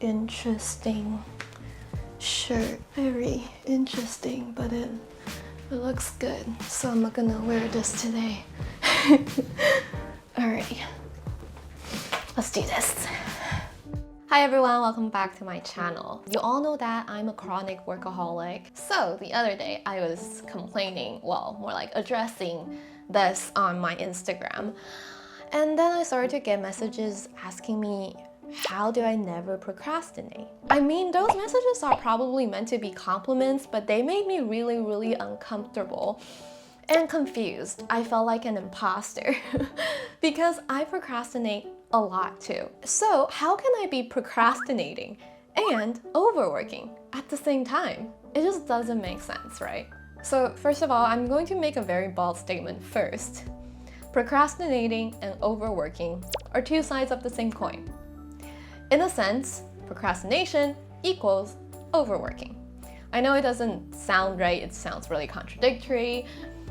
interesting shirt. Very interesting, but it looks good. So I'm gonna wear this today. Alright, let's do this. Hi everyone, welcome back to my channel. You all know that I'm a chronic workaholic. So the other day I was complaining, well, more like addressing this on my Instagram. And then I started to get messages asking me, how do I never procrastinate? I mean, those messages are probably meant to be compliments, but they made me really uncomfortable and confused. I felt like an imposter because I procrastinate a lot too. So how can I be procrastinating and overworking at the same time? It just doesn't make sense, right? So first of all, I'm going to make a very bold statement first. Procrastinating and overworking are two sides of the same coin. In a sense, procrastination equals overworking. I know it doesn't sound right, it sounds really contradictory.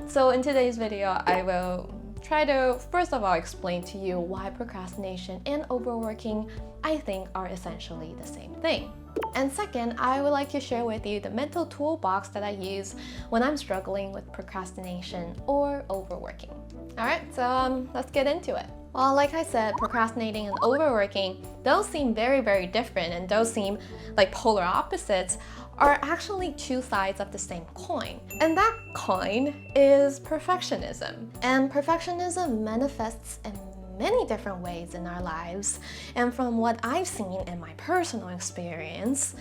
So in today's video, I will try to first of all explain to you why procrastination and overworking I think are essentially the same thing. And second, I would like to share with you the mental toolbox that I use when I'm struggling with procrastination or overworking. Alright, so let's get into it. Well, like I said, procrastinating and overworking, those seem very different, and those seem like polar opposites are actually two sides of the same coin. And that coin is perfectionism. And perfectionism manifests in many different ways in our lives. And from what I've seen in my personal experience,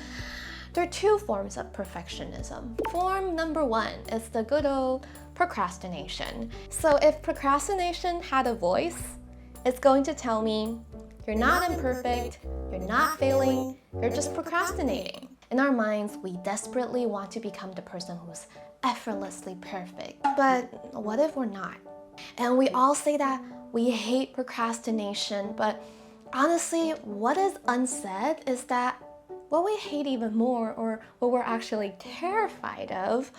there are two forms of perfectionism. Form number one is the good old procrastination. So if procrastination had a voice, it's going to tell me, you're not imperfect, you're not failing, you're just procrastinating. In our minds, we desperately want to become the person who's effortlessly perfect. But what if we're not? And we all say that we hate procrastination, but honestly, what is unsaid is that what we hate even more, or what we're actually terrified of,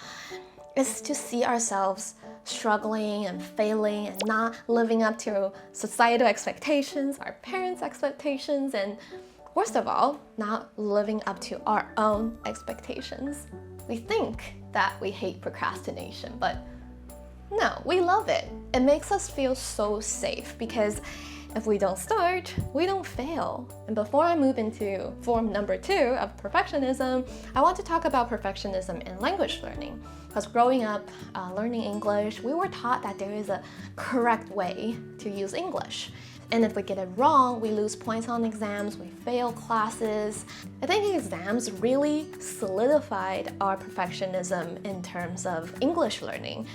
is to see ourselves struggling and failing and not living up to societal expectations, our parents' expectations, and worst of all, not living up to our own expectations. We think that we hate procrastination, but no, we love it. It makes us feel so safe because if we don't start, we don't fail. And before I move into form number two of perfectionism, I want to talk about perfectionism in language learning. Because growing up, learning English, we were taught that there is a correct way to use English. And if we get it wrong, we lose points on exams, we fail classes. I think exams really solidified our perfectionism in terms of English learning.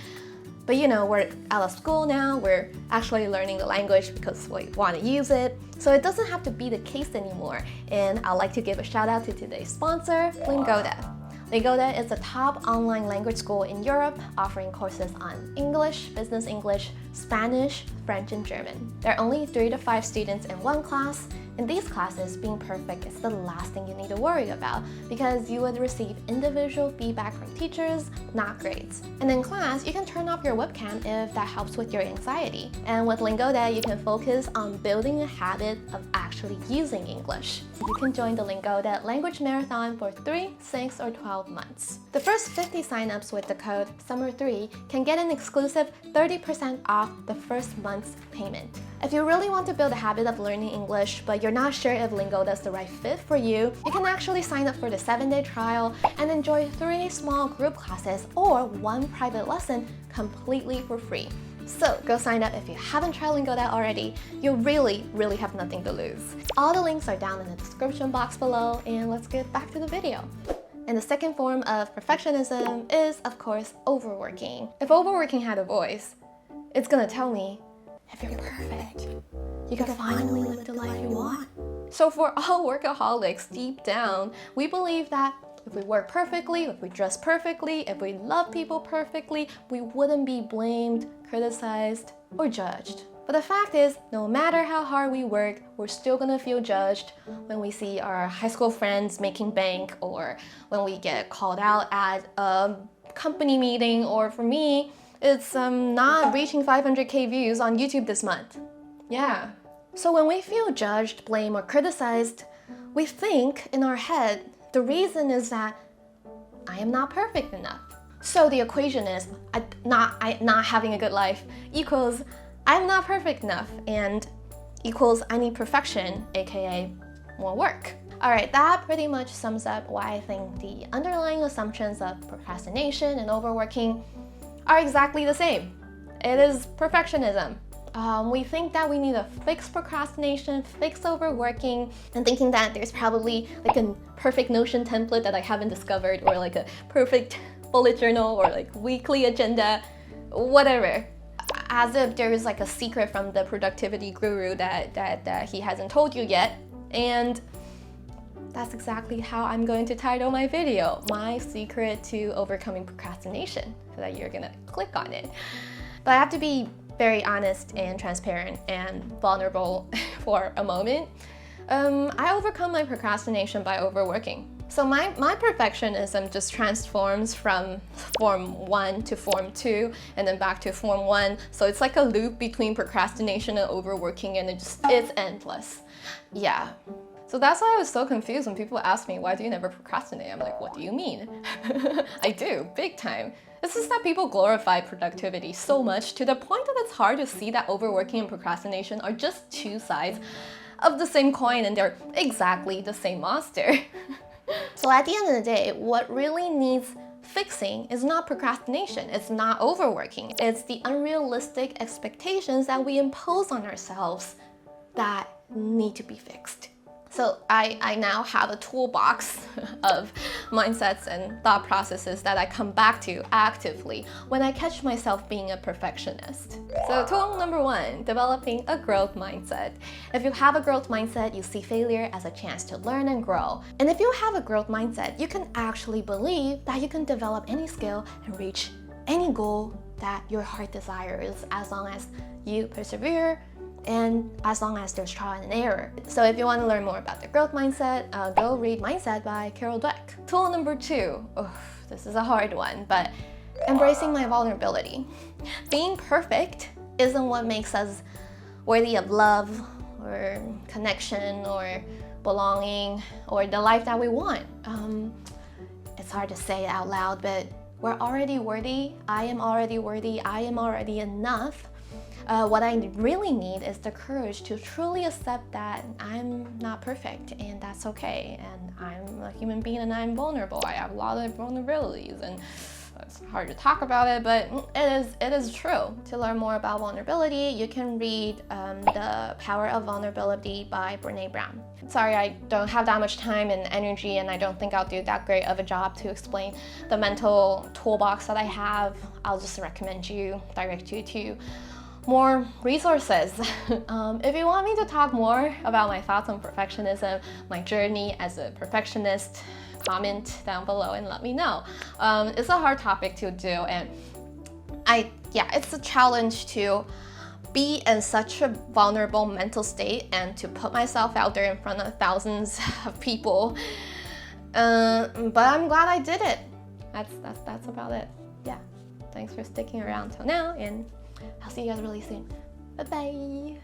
But you know, we're out of school now, we're actually learning the language because we want to use it. So it doesn't have to be the case anymore. And I'd like to give a shout out to today's sponsor, Lingoda. Lingoda is a top online language school in Europe, offering courses on English, business English, Spanish, French, and German. There are only 3 to 5 students in one class. In these classes, being perfect is the last thing you need to worry about because you would receive individual feedback from teachers, not grades. And in class, you can turn off your webcam if that helps with your anxiety. And with Lingoda, you can focus on building a habit of actually using English. You can join the Lingoda Language Marathon for 3, 6, or 12 months. The first 50 signups with the code SUMMER3 can get an exclusive 30% off the first month's payment. If you really want to build a habit of learning English, but you're not sure if Lingoda is the right fit for you, you can actually sign up for the 7-day trial and enjoy 3 small group classes or 1 private lesson completely for free. So go sign up if you haven't tried Lingoda already. You really have nothing to lose. All the links are down in the description box below, and let's get back to the video. And the second form of perfectionism is, of course, overworking. If overworking had a voice, it's gonna tell me, if you're perfect, you can finally live the life you want. So for all workaholics, deep down, we believe that if we work perfectly, if we dress perfectly, if we love people perfectly, we wouldn't be blamed, criticized, or judged. But the fact is, no matter how hard we work, we're still gonna feel judged when we see our high school friends making bank, or when we get called out at a company meeting, or for me, it's not reaching 500k views on YouTube this month. Yeah. So when we feel judged, blamed, or criticized, we think in our head the reason is that I am not perfect enough. So the equation is not having a good life equals I'm not perfect enough and equals I need perfection, aka more work. Alright, that pretty much sums up why I think the underlying assumptions of procrastination and overworking are exactly the same. It is perfectionism. We think that we need to fix procrastination, fix overworking, and thinking that there's probably like a perfect Notion template that I haven't discovered, or like a perfect bullet journal, or like weekly agenda, whatever. As if there's like a secret from the productivity guru that he hasn't told you yet. And that's exactly how I'm going to title my video, My Secret to Overcoming Procrastination, so that you're gonna click on it. But I have to be very honest and transparent and vulnerable for a moment. I overcome my procrastination by overworking. So my perfectionism just transforms from form 1 to form 2 and then back to form 1. So it's like a loop between procrastination and overworking, and it's endless. Yeah. So that's why I was so confused when people ask me, why do you never procrastinate? I'm like, what do you mean? I do, big time. It's just that people glorify productivity so much to the point that it's hard to see that overworking and procrastination are just two sides of the same coin, and they're exactly the same monster. So at the end of the day, what really needs fixing is not procrastination, it's not overworking, it's the unrealistic expectations that we impose on ourselves that need to be fixed. So I now have a toolbox of mindsets and thought processes that I come back to actively when I catch myself being a perfectionist. So tool number 1, developing a growth mindset. If you have a growth mindset, you see failure as a chance to learn and grow. And if you have a growth mindset, you can actually believe that you can develop any skill and reach any goal that your heart desires, as long as you persevere and as long as there's trial and error. So if you want to learn more about the growth mindset, go read Mindset by Carol Dweck. Tool number 2, this is a hard one, but embracing my vulnerability. Being perfect isn't what makes us worthy of love or connection or belonging or the life that we want. It's hard to say it out loud, but we're already worthy. I am already worthy. I am already enough. What I really need is the courage to truly accept that I'm not perfect, and that's okay, and I'm a human being and I'm vulnerable. I have a lot of vulnerabilities, and it's hard to talk about it, but it is true. To learn more about vulnerability, you can read The Power of Vulnerability by Brené Brown. Sorry, I don't have that much time and energy, and I don't think I'll do that great of a job to explain the mental toolbox that I have. I'll just direct you to more resources. If you want me to talk more about my thoughts on perfectionism, my journey as a perfectionist, comment down below and let me know. It's a hard topic to do, and it's a challenge to be in such a vulnerable mental state and to put myself out there in front of thousands of people. But I'm glad I did it. That's about it. Yeah. Thanks for sticking around till now, and I'll see you guys really soon. Bye-bye.